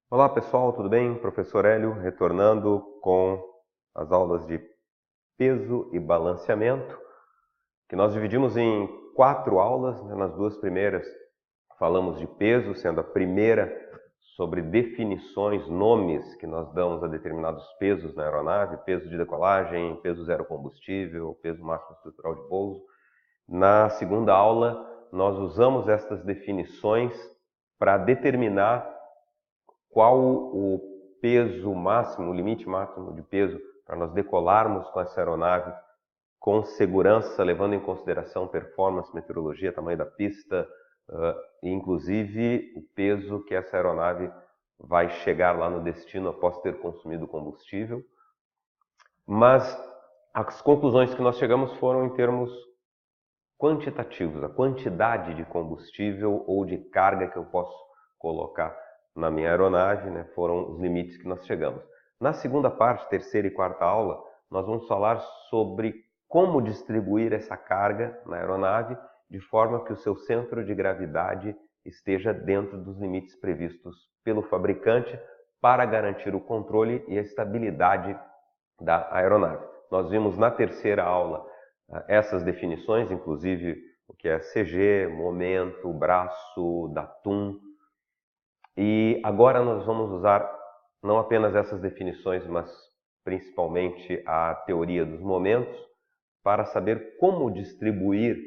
Olá pessoal, tudo bem? Professor Hélio retornando com as aulas de peso e balanceamento, que nós dividimos em 4 aulas, né? Nas 2 primeiras falamos de peso, sendo a primeira sobre definições, nomes que nós damos a determinados pesos na aeronave, peso de decolagem, peso zero combustível, peso máximo estrutural de pouso. Na segunda aula, nós usamos estas definições para determinar qual o peso máximo, o limite máximo de peso para nós decolarmos com essa aeronave com segurança, levando em consideração performance, meteorologia, tamanho da pista, e inclusive o peso que essa aeronave vai chegar lá no destino após ter consumido combustível. Mas as conclusões que nós chegamos foram em termos quantitativos, a quantidade de combustível ou de carga que eu posso colocar na minha aeronave, né, foram os limites que nós chegamos. Na segunda parte, terceira e quarta aula, nós vamos falar sobre como distribuir essa carga na aeronave de forma que o seu centro de gravidade esteja dentro dos limites previstos pelo fabricante para garantir o controle e a estabilidade da aeronave. Nós vimos na terceira aula essas definições, inclusive o que é CG, momento, braço, datum. E agora nós vamos usar não apenas essas definições, mas principalmente a teoria dos momentos, para saber como distribuir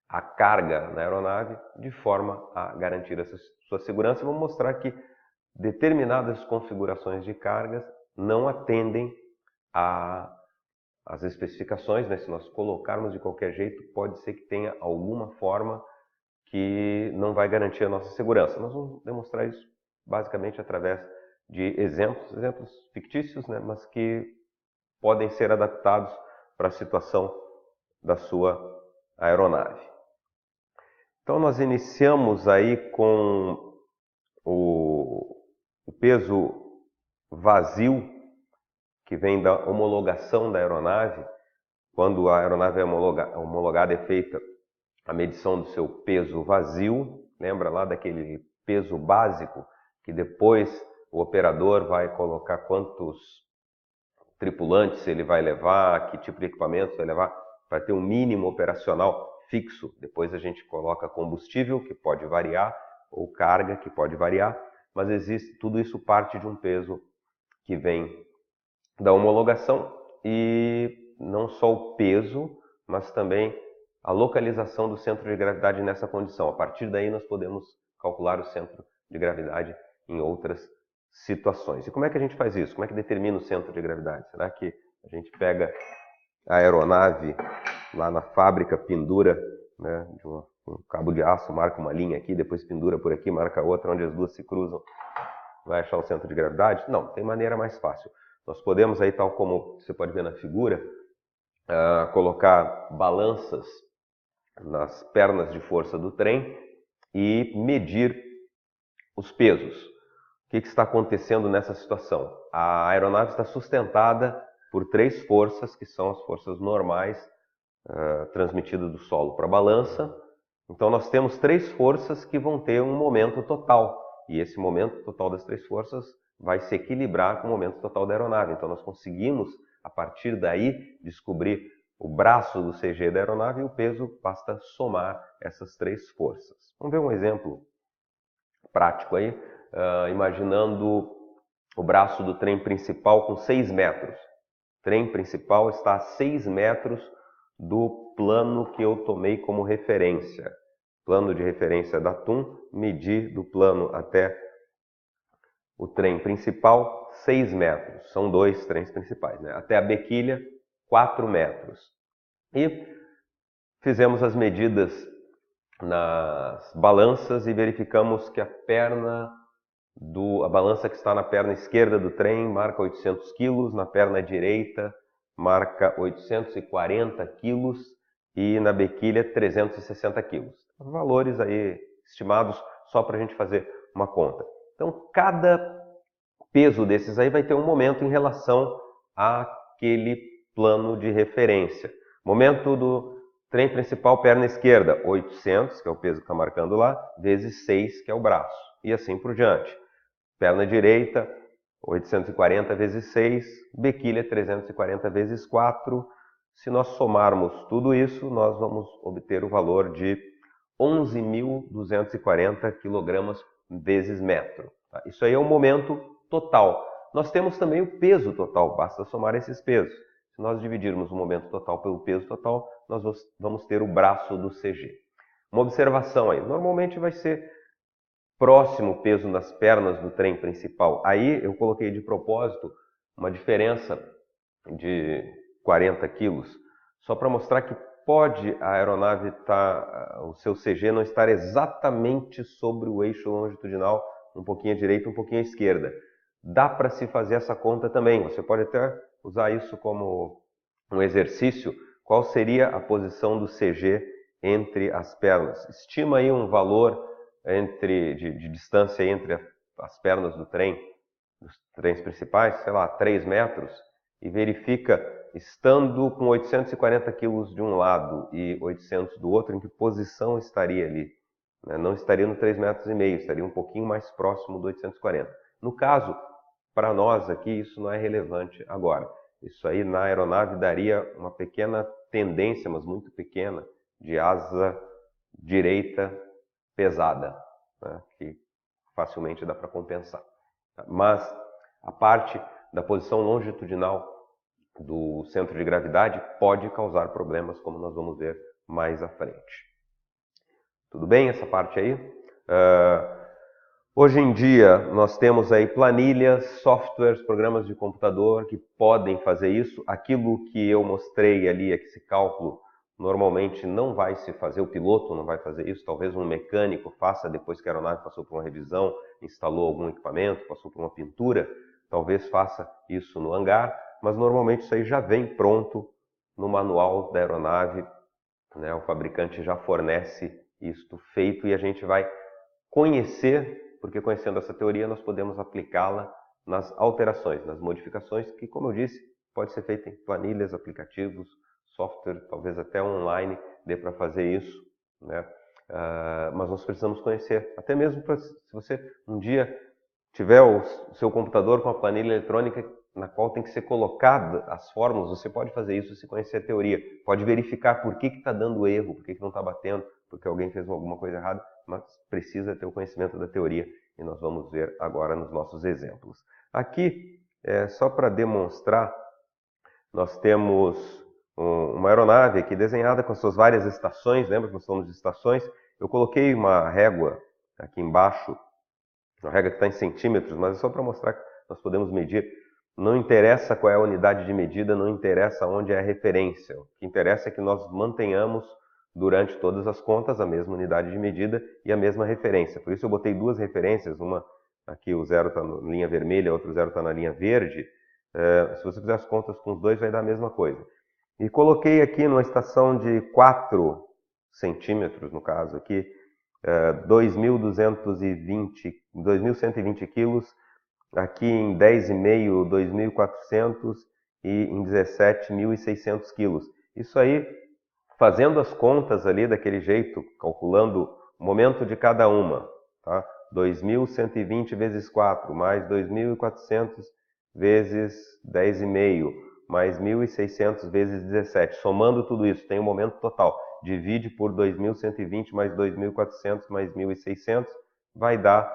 a carga na aeronave de forma a garantir essa sua segurança. Vamos mostrar que determinadas configurações de cargas não atendem as especificações, né? Se nós colocarmos de qualquer jeito, pode ser que tenha alguma forma que não vai garantir a nossa segurança. Nós vamos demonstrar isso basicamente através de exemplos fictícios, né? Mas que podem ser adaptados para a situação da sua aeronave. Então nós iniciamos aí com o peso vazio, que vem da homologação da aeronave. Quando a aeronave é homologada, é feita a medição do seu peso vazio. Lembra lá daquele peso básico que depois o operador vai colocar quantos tripulantes ele vai levar, que tipo de equipamento vai levar, vai ter um mínimo operacional fixo. Depois a gente coloca combustível, que pode variar, ou carga, que pode variar, mas existe, tudo isso parte de um peso que vem da homologação, e não só o peso, mas também a localização do centro de gravidade nessa condição. A partir daí nós podemos calcular o centro de gravidade em outras situações. E como é que a gente faz isso? Como é que determina o centro de gravidade? Será que a gente pega a aeronave lá na fábrica, pendura, né, de um cabo de aço, marca uma linha aqui, depois pendura por aqui, marca outra, onde as duas se cruzam, vai achar o centro de gravidade? Não, tem maneira mais fácil. Nós podemos aí, tal como você pode ver na figura, colocar balanças nas pernas de força do trem e medir os pesos. O que está acontecendo nessa situação? A aeronave está sustentada por 3 forças, que são as forças normais transmitidas do solo para a balança. Então nós temos 3 forças que vão ter um momento total, e esse momento total das 3 forças vai se equilibrar com o momento total da aeronave. Então nós conseguimos, a partir daí, descobrir o braço do CG da aeronave, e o peso basta somar essas 3 forças. Vamos ver um exemplo prático aí, imaginando o braço do trem principal com 6 metros. O trem principal está a 6 metros do plano que eu tomei como referência. Plano de referência da TUM, medir do plano até o trem principal 6 metros. São 2 trens principais, né? Até a bequilha, 4 metros. E fizemos as medidas nas balanças e verificamos que a balança que está na perna esquerda do trem marca 800 kg, na perna direita marca 840 kg e na bequilha 360 kg. Valores aí estimados só para a gente fazer uma conta. Então, cada peso desses aí vai ter um momento em relação àquele plano de referência. Momento do trem principal, perna esquerda, 800, que é o peso que está marcando lá, vezes 6, que é o braço, e assim por diante. Perna direita, 840 vezes 6, bequilha 340 vezes 4. Se nós somarmos tudo isso, nós vamos obter o valor de 11.240 kg vezes metro. Tá? Isso aí é o momento total. Nós temos também o peso total, basta somar esses pesos. Se nós dividirmos o momento total pelo peso total, nós vamos ter o braço do CG. Uma observação aí, normalmente vai ser próximo o peso das pernas do trem principal. Aí eu coloquei de propósito uma diferença de 40 quilos, só para mostrar que pode a aeronave o seu CG não estar exatamente sobre o eixo longitudinal, um pouquinho à direita, um pouquinho à esquerda. Dá para se fazer essa conta também, você pode até usar isso como um exercício. Qual seria a posição do CG entre as pernas? Estima aí um valor de distância entre as pernas do trem, dos trens principais, sei lá, 3 metros, e verifica, estando com 840 quilos de um lado e 800 do outro, em que posição estaria ali. Não estaria no 3,5 metros, estaria um pouquinho mais próximo do 840. No caso, para nós aqui, isso não é relevante agora. Isso aí na aeronave daria uma pequena tendência, mas muito pequena, de asa direita pesada, né, que facilmente dá para compensar. Mas a parte da posição longitudinal do centro de gravidade pode causar problemas, como nós vamos ver mais à frente. Tudo bem essa parte aí? Hoje em dia nós temos aí planilhas, softwares, programas de computador que podem fazer isso. Aquilo que eu mostrei ali, esse cálculo, normalmente não vai se fazer, o piloto não vai fazer isso, talvez um mecânico faça depois que a aeronave passou por uma revisão, instalou algum equipamento, passou por uma pintura, talvez faça isso no hangar, mas normalmente isso aí já vem pronto no manual da aeronave, né? O fabricante já fornece isto feito e a gente vai conhecer, porque conhecendo essa teoria nós podemos aplicá-la nas alterações, nas modificações, que, como eu disse, pode ser feita em planilhas, aplicativos, software, talvez até online dê para fazer isso, né? Mas nós precisamos conhecer, até mesmo se você um dia tiver o seu computador com a planilha eletrônica na qual tem que ser colocada as fórmulas, você pode fazer isso se conhecer a teoria, pode verificar por que está dando erro, por que não está batendo, porque alguém fez alguma coisa errada, mas precisa ter o conhecimento da teoria, e nós vamos ver agora nos nossos exemplos. Aqui, só para demonstrar, nós temos uma aeronave aqui desenhada com as suas várias estações, lembra que nós falamos de estações? Eu coloquei uma régua aqui embaixo, uma régua que está em centímetros, mas é só para mostrar que nós podemos medir. Não interessa qual é a unidade de medida, não interessa onde é a referência. O que interessa é que nós mantenhamos durante todas as contas a mesma unidade de medida e a mesma referência. Por isso eu botei duas referências, uma aqui o zero está na linha vermelha, outro zero está na linha verde. Se você fizer as contas com os dois vai dar a mesma coisa. E coloquei aqui numa estação de 4 centímetros, no caso aqui, 2.120 quilos, aqui em 10,5, 2.400 e em 17.600 quilos. Isso aí, fazendo as contas ali daquele jeito, calculando o momento de cada uma, tá? 2.120 vezes 4, mais 2.400 vezes 10,5, mais 1.600 vezes 17. Somando tudo isso, tem o momento total. Divide por 2.120 mais 2.400 mais 1.600, vai dar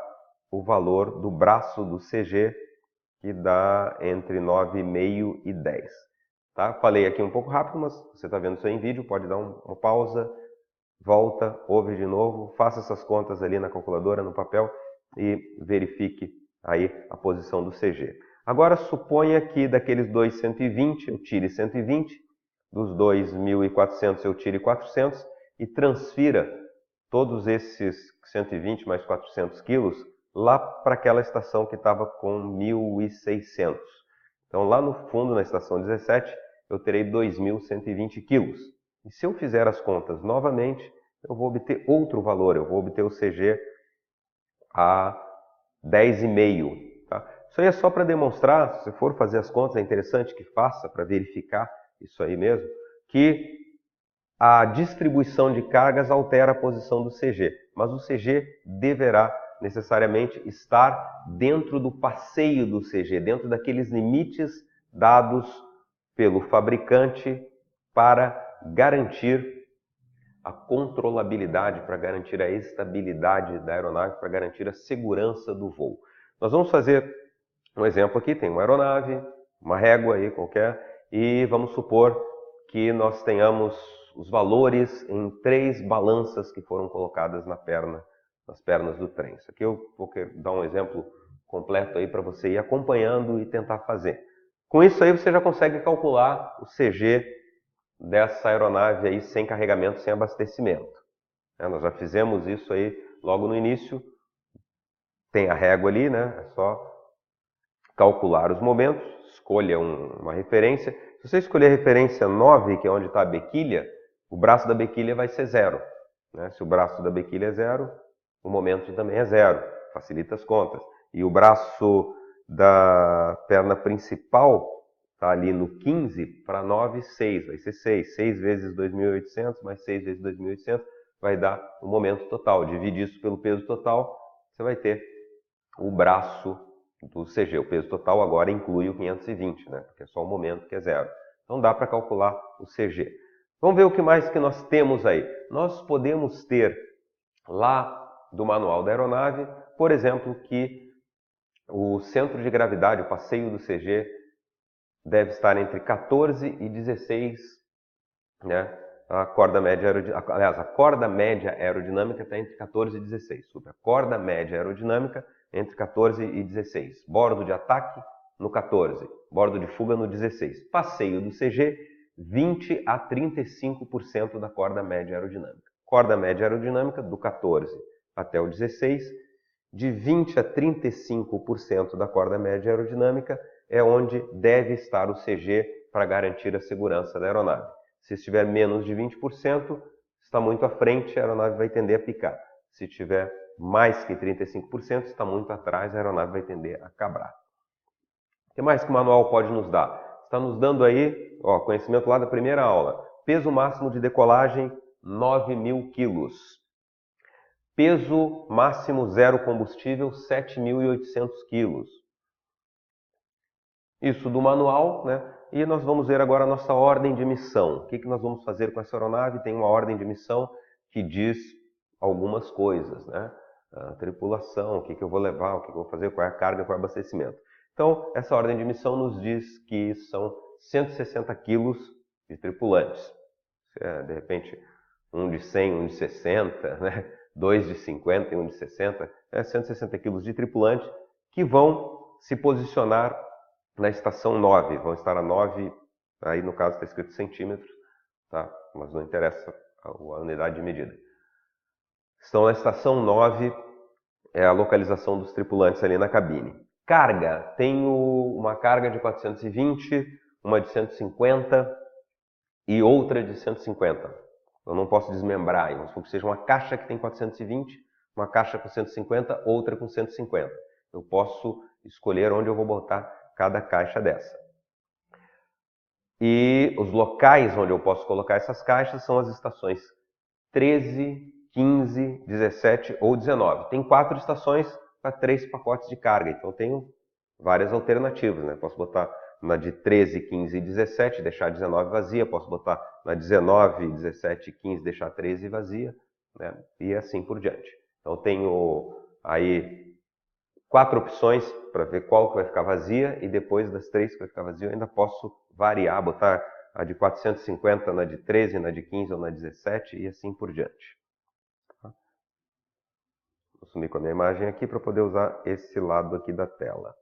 o valor do braço do CG, que dá entre 9,5 e 10. Tá? Falei aqui um pouco rápido, mas você está vendo isso aí em vídeo, pode dar uma pausa, volta, ouve de novo, faça essas contas ali na calculadora, no papel e verifique aí a posição do CG. Agora suponha que daqueles 2.120 eu tire 120, dos 2.400 eu tire 400 e transfira todos esses 120 mais 400 quilos lá para aquela estação que estava com 1.600. Então lá no fundo, na estação 17, eu terei 2.120 quilos. E se eu fizer as contas novamente, eu vou obter outro valor, eu vou obter o CG a 10,5. Tá? Isso aí é só para demonstrar, se você for fazer as contas, é interessante que faça para verificar isso aí mesmo, que a distribuição de cargas altera a posição do CG, mas o CG deverá necessariamente estar dentro do passeio do CG, dentro daqueles limites dados pelo fabricante para garantir a controlabilidade, para garantir a estabilidade da aeronave, para garantir a segurança do voo. Nós vamos fazer um exemplo aqui, tem uma aeronave, uma régua aí qualquer, e vamos supor que nós tenhamos os valores em 3 balanças que foram colocadas nas pernas do trem. Isso aqui eu vou dar um exemplo completo aí para você ir acompanhando e tentar fazer. Com isso aí você já consegue calcular o CG dessa aeronave aí sem carregamento, sem abastecimento. Nós já fizemos isso aí logo no início. Tem a régua ali, né? É só calcular os momentos, escolha uma referência. Se você escolher a referência 9, que é onde está a bequilha, o braço da bequilha vai ser 0. Se o braço da bequilha é 0, o momento também é 0. Facilita as contas. E o braço da perna principal está ali no 15 para 9, 6. Vai ser 6. 6 vezes 2.800 mais 6 vezes 2.800 vai dar o momento total. Divide isso pelo peso total, você vai ter o braço do CG. O peso total agora inclui o 520, né? Porque é só o momento que é 0. Então dá para calcular o CG. Vamos ver o que mais que nós temos aí. Nós podemos ter lá do manual da aeronave, por exemplo, que o centro de gravidade, o passeio do CG, deve estar entre 14 e 16, né? A corda média aerodinâmica, aliás, a corda média aerodinâmica está entre 14 e 16. A corda média aerodinâmica entre 14 e 16. Bordo de ataque no 14. Bordo de fuga no 16. Passeio do CG, 20 a 35% da corda média aerodinâmica. Corda média aerodinâmica do 14 até o 16. De 20 a 35% da corda média aerodinâmica é onde deve estar o CG para garantir a segurança da aeronave. Se estiver menos de 20%, está muito à frente, a aeronave vai tender a picar. Se tiver mais que 35%, está muito atrás, a aeronave vai tender a quebrar. O que mais que o manual pode nos dar? Está nos dando aí, conhecimento lá da primeira aula. Peso máximo de decolagem, 9.000 kg. Peso máximo zero combustível, 7.800 kg. Isso do manual, né? E nós vamos ver agora a nossa ordem de missão. O que nós vamos fazer com essa aeronave? Tem uma ordem de missão que diz algumas coisas, né? A tripulação, o que eu vou levar, o que eu vou fazer, qual é a carga, qual é o abastecimento. Então, essa ordem de missão nos diz que são 160 quilos de tripulantes. De repente, um de 100, um de 60, né? 2 de 50 e um de 60. 160 quilos de tripulantes que vão se posicionar na estação 9, vão estar a 9, aí no caso está escrito centímetros, tá? Mas não interessa a unidade de medida. Estão na estação 9, é a localização dos tripulantes ali na cabine. Carga, tenho uma carga de 420, uma de 150 e outra de 150. Eu não posso desmembrar, vamos supor que seja uma caixa que tem 420, uma caixa com 150, outra com 150. Eu posso escolher onde eu vou botar cada caixa dessa. E os locais onde eu posso colocar essas caixas são as estações 13, 15, 17 ou 19. Tem 4 estações para 3 pacotes de carga, então eu tenho várias alternativas, né? Posso botar na de 13, 15 e 17, deixar a 19 vazia, posso botar na 19, 17 e 15, deixar a 13 vazia, né? E assim por diante. Então eu tenho aí 4 opções para ver qual que vai ficar vazia e depois das 3 que vai ficar vazia eu ainda posso variar, botar a de 450 na de 13, na de 15 ou na 17 e assim por diante. Vou sumir com a minha imagem aqui para poder usar esse lado aqui da tela.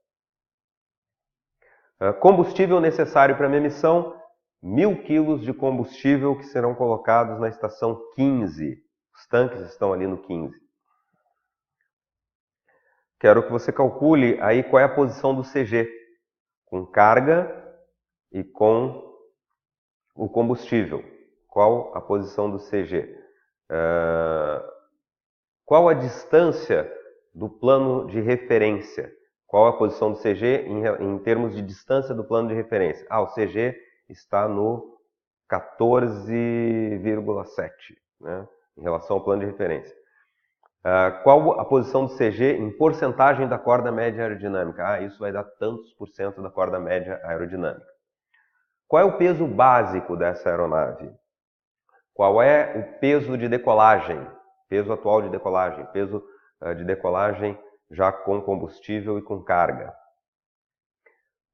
Combustível necessário para a minha missão, 1.000 kg de combustível que serão colocados na estação 15. Os tanques estão ali no 15. Quero que você calcule aí qual é a posição do CG, com carga e com o combustível. Qual a posição do CG? Qual a distância do plano de referência? Qual a posição do CG em termos de distância do plano de referência? O CG está no 14,7, né, em relação ao plano de referência. Qual a posição do CG em porcentagem da corda média aerodinâmica? Isso vai dar tantos por cento da corda média aerodinâmica. Qual é o peso básico dessa aeronave? Qual é o peso de decolagem? Peso atual de decolagem, peso de decolagem já com combustível e com carga.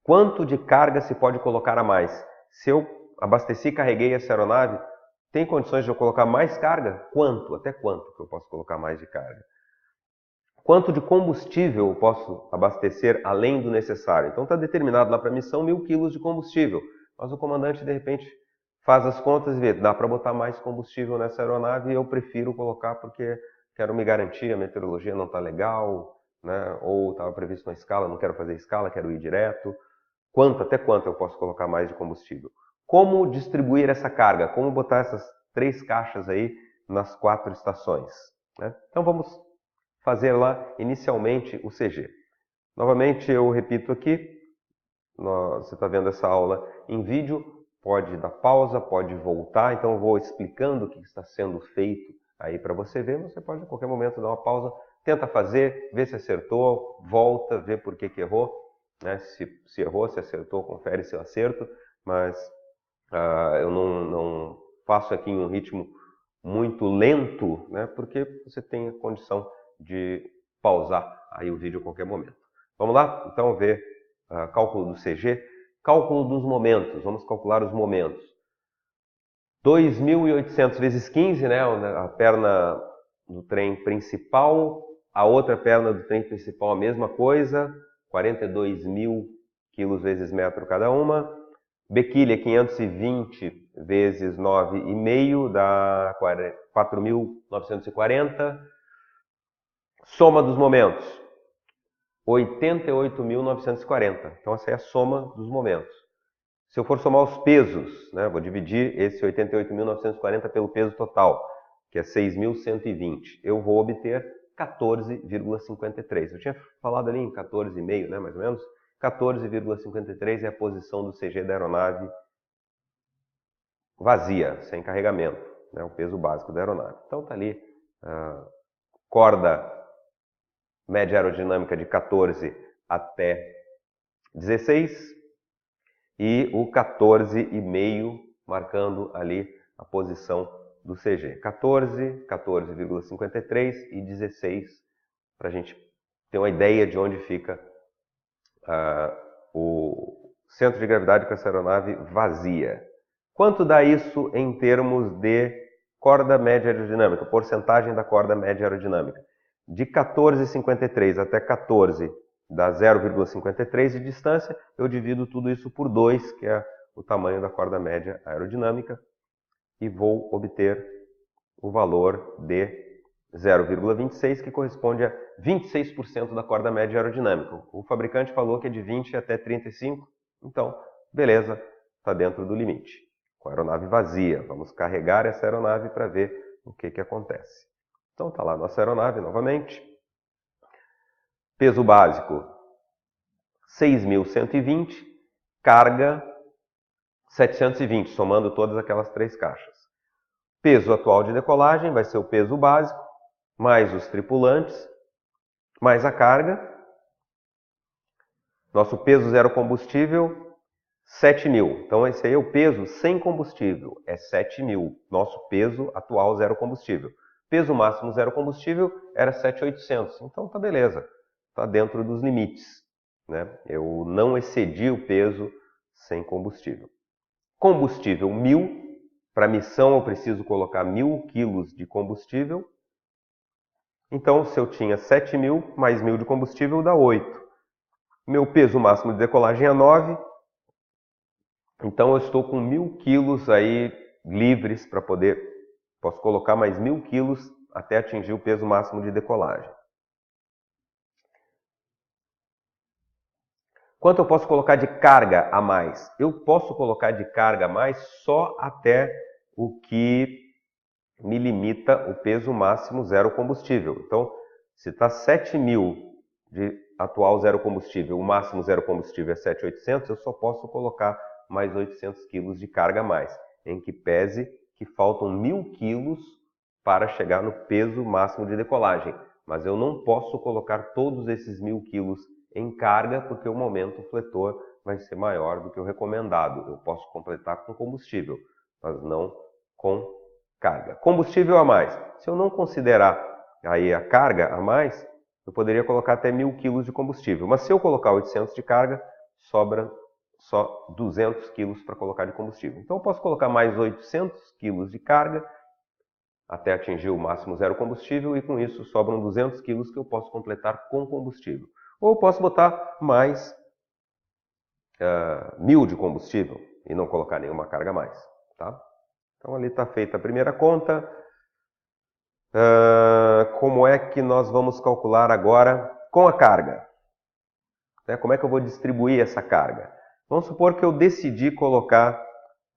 Quanto de carga se pode colocar a mais? Se eu abasteci e carreguei essa aeronave, tem condições de eu colocar mais carga? Quanto? Até quanto que eu posso colocar mais de carga? Quanto de combustível eu posso abastecer além do necessário? Então está determinado lá para a missão 1000 kg de combustível, mas o comandante de repente faz as contas e vê, dá para botar mais combustível nessa aeronave e eu prefiro colocar porque quero me garantir, a meteorologia não está legal, né? Ou estava previsto uma escala, não quero fazer escala, quero ir direto. Até quanto eu posso colocar mais de combustível? Como distribuir essa carga? Como botar essas 3 caixas aí nas 4 estações? Né? Então vamos fazer lá inicialmente o CG. Novamente eu repito aqui, você está vendo essa aula em vídeo, pode dar pausa, pode voltar, então eu vou explicando o que está sendo feito aí para você ver, você pode a qualquer momento dar uma pausa, tenta fazer, vê se acertou, volta, vê por que errou, né? Se errou, se acertou, confere seu acerto, mas eu não faço aqui em um ritmo muito lento, né? Porque você tem a condição de pausar aí o vídeo a qualquer momento. Vamos lá? Então ver cálculo do CG, cálculo dos momentos, vamos calcular os momentos. 2.800 vezes 15, né? A perna do trem principal, a outra perna do trem principal a mesma coisa, 42.000 quilos vezes metro cada uma. Bequilha 520 vezes 9,5 dá 4.940. Soma dos momentos, 88.940. Então essa é a soma dos momentos. Se eu for somar os pesos, né, vou dividir esse 88.940 pelo peso total, que é 6.120. Eu vou obter 14,53. Eu tinha falado ali em 14,5, né, mais ou menos. 14,53 é a posição do CG da aeronave vazia, sem carregamento, né, o peso básico da aeronave. Então está ali corda média aerodinâmica de 14 até 16 e o 14,5 marcando ali a posição do CG. 14, 14,53 e 16 para a gente ter uma ideia de onde fica o centro de gravidade com essa aeronave vazia. Quanto dá isso em termos de corda média aerodinâmica, porcentagem da corda média aerodinâmica? De 14,53 até 14 dá 0,53 de distância, eu divido tudo isso por 2, que é o tamanho da corda média aerodinâmica, e vou obter o valor de 0,26, que corresponde a 26% da corda média aerodinâmica. O fabricante falou que é de 20 até 35, então, beleza, está dentro do limite. Com a aeronave vazia, vamos carregar essa aeronave para ver o que acontece. Então, está lá a nossa aeronave novamente. Peso básico, 6.120, carga 720, somando todas aquelas 3 caixas. Peso atual de decolagem vai ser o peso básico, mais os tripulantes, mais a carga. Nosso peso zero combustível, 7.000. Então esse aí é o peso sem combustível, é 7.000. Nosso peso atual zero combustível. Peso máximo zero combustível era 7.800. Então tá beleza, tá dentro dos limites, né? Eu não excedi o peso sem combustível. Combustível 1.000. Para a missão eu preciso colocar 1.000 quilos de combustível. Então, se eu tinha 7.000 mais 1.000 de combustível, dá 8. Meu peso máximo de decolagem é 9. Então, eu estou com 1.000 quilos aí livres para poder... Posso colocar mais 1.000 quilos até atingir o peso máximo de decolagem. Quanto eu posso colocar de carga a mais? Eu posso colocar de carga a mais só até o que me limita o peso máximo zero combustível. Então, se está 7.000 de atual zero combustível, o máximo zero combustível é 7.800, eu só posso colocar mais 800 quilos de carga a mais, em que pese que faltam 1.000 quilos para chegar no peso máximo de decolagem. Mas eu não posso colocar todos esses 1000 quilos em carga, porque o momento fletor vai ser maior do que o recomendado. Eu posso completar com combustível, mas não com carga. Combustível a mais. Se eu não considerar aí a carga a mais, eu poderia colocar até 1000 quilos de combustível. Mas se eu colocar 800 de carga, sobra só 200 quilos para colocar de combustível. Então eu posso colocar mais 800 quilos de carga até atingir o máximo zero combustível, e com isso sobram 200 quilos que eu posso completar com combustível. Ou eu posso botar mais 1000 de combustível e não colocar nenhuma carga a mais. Tá? Então ali está feita a primeira conta. Como é que nós vamos calcular agora com a carga? Como é que eu vou distribuir essa carga? Vamos supor que eu decidi colocar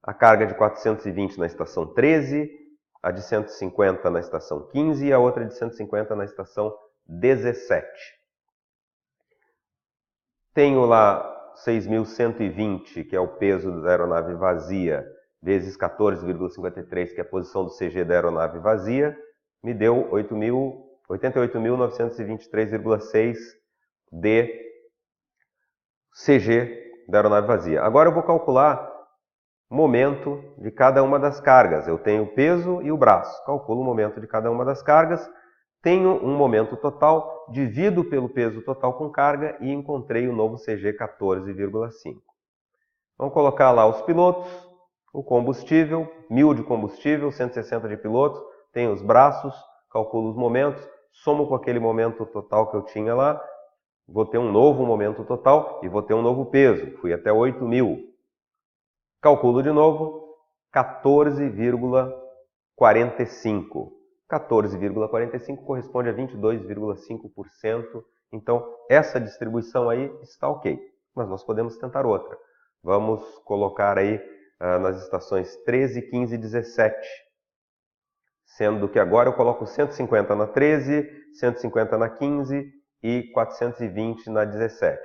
a carga de 420 na estação 13, a de 150 na estação 15 e a outra de 150 na estação 17. Tenho lá 6.120, que é o peso da aeronave vazia, vezes 14,53, que é a posição do CG da aeronave vazia, me deu 88.923,6 de CG da aeronave vazia. Agora eu vou calcular o momento de cada uma das cargas. Eu tenho o peso e o braço. Calculo o momento de cada uma das cargas. Tenho um momento total, divido pelo peso total com carga e encontrei o novo CG 14,5. Vamos colocar lá os pilotos, o combustível, 1000 de combustível, 160 de pilotos, tenho os braços, calculo os momentos, somo com aquele momento total que eu tinha lá, vou ter um novo momento total e vou ter um novo peso. Fui até 8.000. Calculo de novo, 14,45. 14,45 corresponde a 22,5%. Então, essa distribuição aí está ok. Mas nós podemos tentar outra. Vamos colocar aí nas estações 13, 15 e 17. Sendo que agora eu coloco 150 na 13, 150 na 15 e 420 na 17.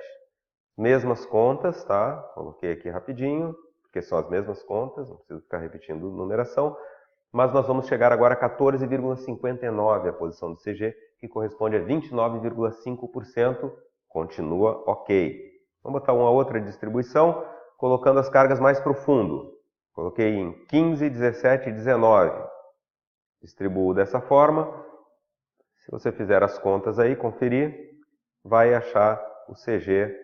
Mesmas contas, tá? Coloquei aqui rapidinho, porque são as mesmas contas, não preciso ficar repetindo numeração. Mas nós vamos chegar agora a 14,59 a posição do CG, que corresponde a 29,5%. Continua ok. Vamos botar uma outra distribuição, colocando as cargas mais para o fundo. Coloquei em 15, 17 e 19. Distribuo dessa forma. Se você fizer as contas aí, conferir, vai achar o CG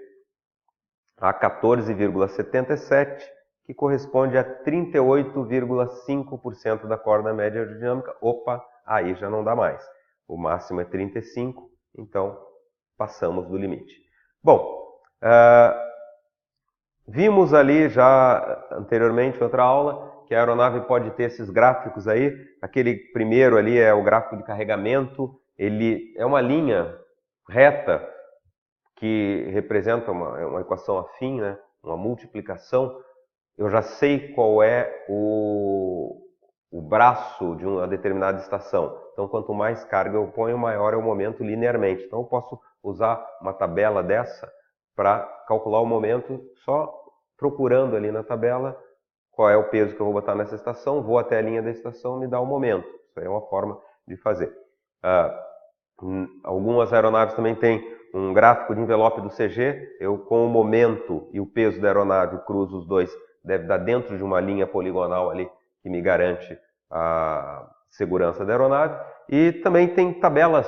a 14,77, que corresponde a 38,5% da corda média aerodinâmica. Opa, aí já não dá mais. O máximo é 35, então passamos do limite. Bom, vimos ali já anteriormente em outra aula que a aeronave pode ter esses gráficos aí. Aquele primeiro ali é o gráfico de carregamento. Ele é uma linha reta que representa uma equação afim, né? Uma multiplicação. Eu já sei qual é o braço de uma determinada estação. Então, quanto mais carga eu ponho, maior é o momento linearmente. Então, eu posso usar uma tabela dessa para calcular o momento só procurando ali na tabela qual é o peso que eu vou botar nessa estação, vou até a linha da estação e me dá o momento. Isso aí é uma forma de fazer. Algumas aeronaves também têm um gráfico de envelope do CG. Eu, com o momento e o peso da aeronave, cruzo os dois, deve dar dentro de uma linha poligonal ali que me garante a segurança da aeronave. E também tem tabelas,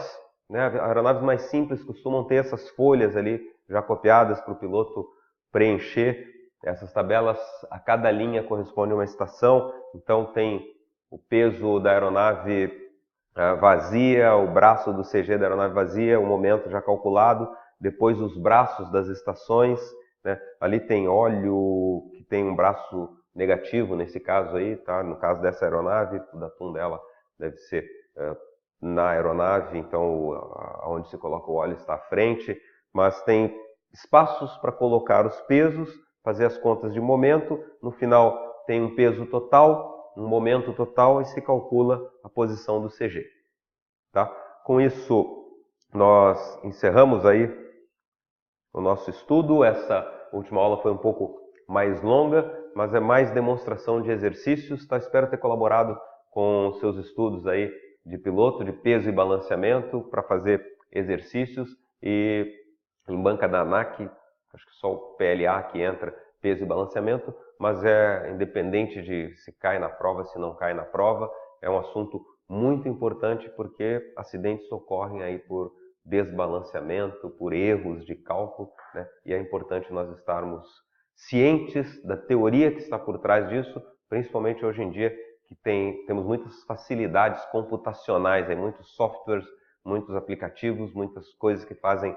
né? Aeronaves mais simples costumam ter essas folhas ali já copiadas para o piloto preencher. Essas tabelas, a cada linha corresponde a uma estação. Então tem o peso da aeronave vazia, o braço do CG da aeronave vazia, o momento já calculado, depois os braços das estações, né? Ali tem óleo, que tem um braço negativo nesse caso aí, tá? No caso dessa aeronave, o datum dela deve ser na aeronave, então onde se coloca o óleo está à frente, mas tem espaços para colocar os pesos, fazer as contas de momento, no final tem um peso total, um momento total e se calcula a posição do CG. Tá? Com isso, nós encerramos aí o nosso estudo. Essa última aula foi um pouco mais longa, mas é mais demonstração de exercícios. Tá? Espero ter colaborado com os seus estudos aí de piloto, de peso e balanceamento para fazer exercícios, e em banca da ANAC, acho que só o PLA que entra, peso e balanceamento, mas é independente de se cai na prova, se não cai na prova, é um assunto muito importante porque acidentes ocorrem aí por desbalanceamento, por erros de cálculo, né? E é importante nós estarmos cientes da teoria que está por trás disso, principalmente hoje em dia que temos muitas facilidades computacionais, muitos softwares, muitos aplicativos, muitas coisas que fazem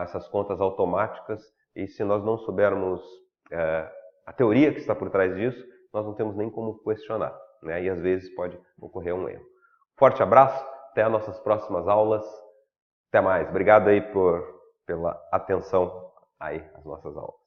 essas contas automáticas, e se nós não soubermos a teoria que está por trás disso, nós não temos nem como questionar, né? E às vezes pode ocorrer um erro. Forte abraço, até as nossas próximas aulas. Até mais. Obrigado aí pela atenção aí às nossas aulas.